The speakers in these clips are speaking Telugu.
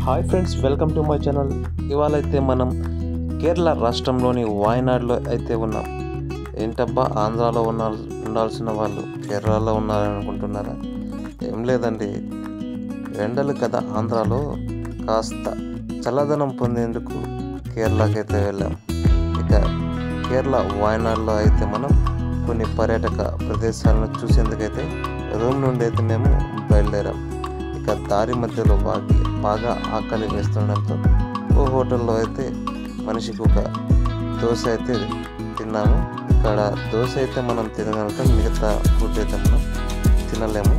Hi friends, welcome to my channel. ఇవాళ అయితే మనం కేరళ రాష్ట్రంలోని వాయనాడ్లో అయితే ఉన్నాం. ఏంటబ్బా, ఆంధ్రాలో ఉండాల్సిన వాళ్ళు కేరళలో ఉన్నారనుకుంటున్నారా? ఏం లేదండి, ఎండలు కదా ఆంధ్రాలో, కాస్త చల్లదనం పొందేందుకు కేరళకి అయితే వెళ్ళాం. ఇక కేరళ వాయనాడ్లో అయితే మనం కొన్ని పర్యాటక ప్రదేశాలను చూసేందుకైతే రూమ్ నుండి అయితే మేము బయలుదేరాం. ఇక దారి మధ్యలో బాగా ఆకలి వేస్తుండడంతో ఓ హోటల్లో అయితే మనిషికి ఒక దోశ అయితే తిన్నాము. ఇక్కడ దోశ అయితే మనం తినగలుగుతాం, మిగతా ఫుడ్ అయితే మనం తినలేము.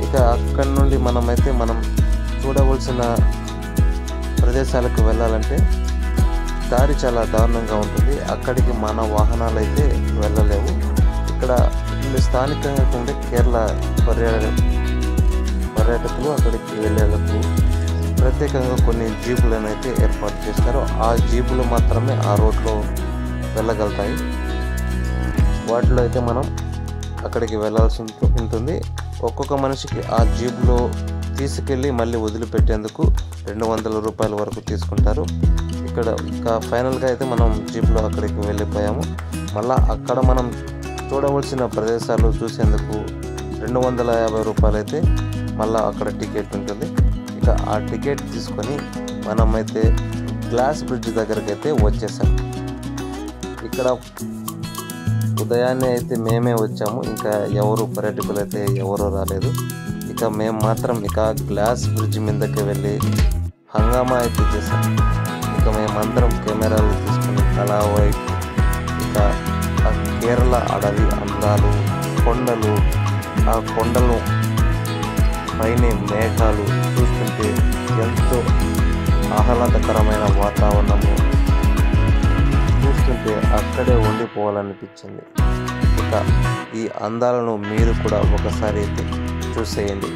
ఇక అక్కడి నుండి మనం చూడవలసిన ప్రదేశాలకు వెళ్ళాలంటే దారి చాలా దారుణంగా ఉంటుంది. అక్కడికి మన వాహనాలు అయితే వెళ్ళలేవు. ఇక్కడ స్థానికంగా ఉండే కేరళ పర్యాటకులు అక్కడికి వెళ్ళేందుకు ప్రత్యేకంగా కొన్ని జీపులను అయితే ఏర్పాటు చేస్తారు. ఆ జీపులు మాత్రమే ఆ రోడ్లో వెళ్ళగలుగుతాయి. వాటిలో అయితే మనం అక్కడికి వెళ్ళాల్సి ఉంటుంది. ఒక్కొక్క మనిషికి ఆ జీపులో తీసుకెళ్ళి మళ్ళీ వదిలిపెట్టేందుకు 200 రూపాయల వరకు తీసుకుంటారు. ఇక ఫైనల్గా అయితే మనం జీప్లో అక్కడికి వెళ్ళిపోయాము. మళ్ళీ అక్కడ మనం చూడవలసిన ప్రదేశాలు చూసేందుకు 250 రూపాయలు అయితే మళ్ళీ అక్కడ టికెట్ ఉంటుంది. ఇక ఆ టికెట్ తీసుకొని మనమైతే గ్లాస్ బ్రిడ్జ్ దగ్గరికి అయితే వచ్చేసాం. ఇక్కడ ఉదయాన్నే అయితే మేమే వచ్చాము, ఇంకా పర్యాటకులు అయితే ఎవరు రాలేదు. ఇక మేము మాత్రం గ్లాస్ బ్రిడ్జ్ మీదకి వెళ్ళి హంగామా అయితే చేసాం. ఇక మేమందరం కెమెరాలు తీసుకుని అలా వైపు ఇక ఆ కేరళ అడవి అందాలు, కొండలు, ఆ కొండలు పైన మేఘాలు చూస్తుంటే ఎంతో ఆహ్లాదకరమైన వాతావరణము చూస్తుంటే అక్కడే ఉండిపోవాలనిపించింది. ఇక ఈ అందాలను మీరు కూడా ఒకసారి అయితే చూసేయండి.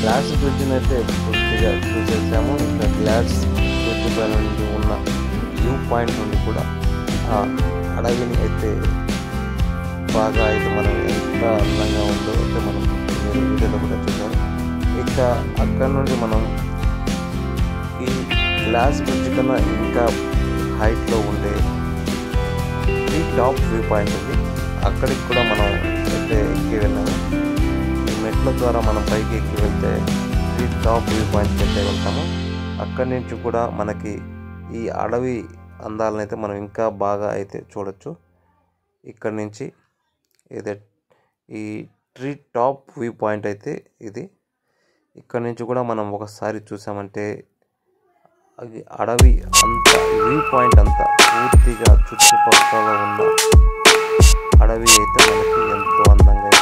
గ్లాస్ బ్రిడ్జ్ని అయితే పూర్తిగా చూసేసాము. ఇంకా గ్లాస్ బ్రిడ్జ్ పై నుండి ఉన్న వ్యూ పాయింట్ నుండి కూడా ఆ అడవిని అయితే బాగా అయితే మనం ఎంత అందంగా ఉందో అయితే మనం వీడియోలో కూడా చూసాము. ఇక అక్కడ నుండి మనం ఈ గ్లాస్ బ్రిడ్జ్ కన్నా ఇంకా హైట్లో ఉండే ఈ టాప్ వ్యూ పాయింట్ ఉంది. అక్కడికి కూడా మనం అయితే ఎక్కి వెళ్ళాము. మెట్ల ద్వారా మనం పైకి ఎక్కి వెళ్తే ఈ టాప్ వ్యూ పాయింట్కి అయితే వెళ్తాము. అక్కడి నుంచి కూడా మనకి ఈ అడవి అందాలను అయితే మనం ఇంకా బాగా అయితే చూడొచ్చు. ఇక్కడ నుంచి ఇదే ఈ ట్రీ టాప్ వ్యూ పాయింట్ అయితే ఇది. ఇక్కడ నుంచి కూడా మనం ఒకసారి చూసామంటే అది అడవి అంతా వ్యూ పాయింట్ అంతా పూర్తిగా చుట్టుపక్కల ఉన్న అడవి అయితే మనకి ఎంతో అందంగా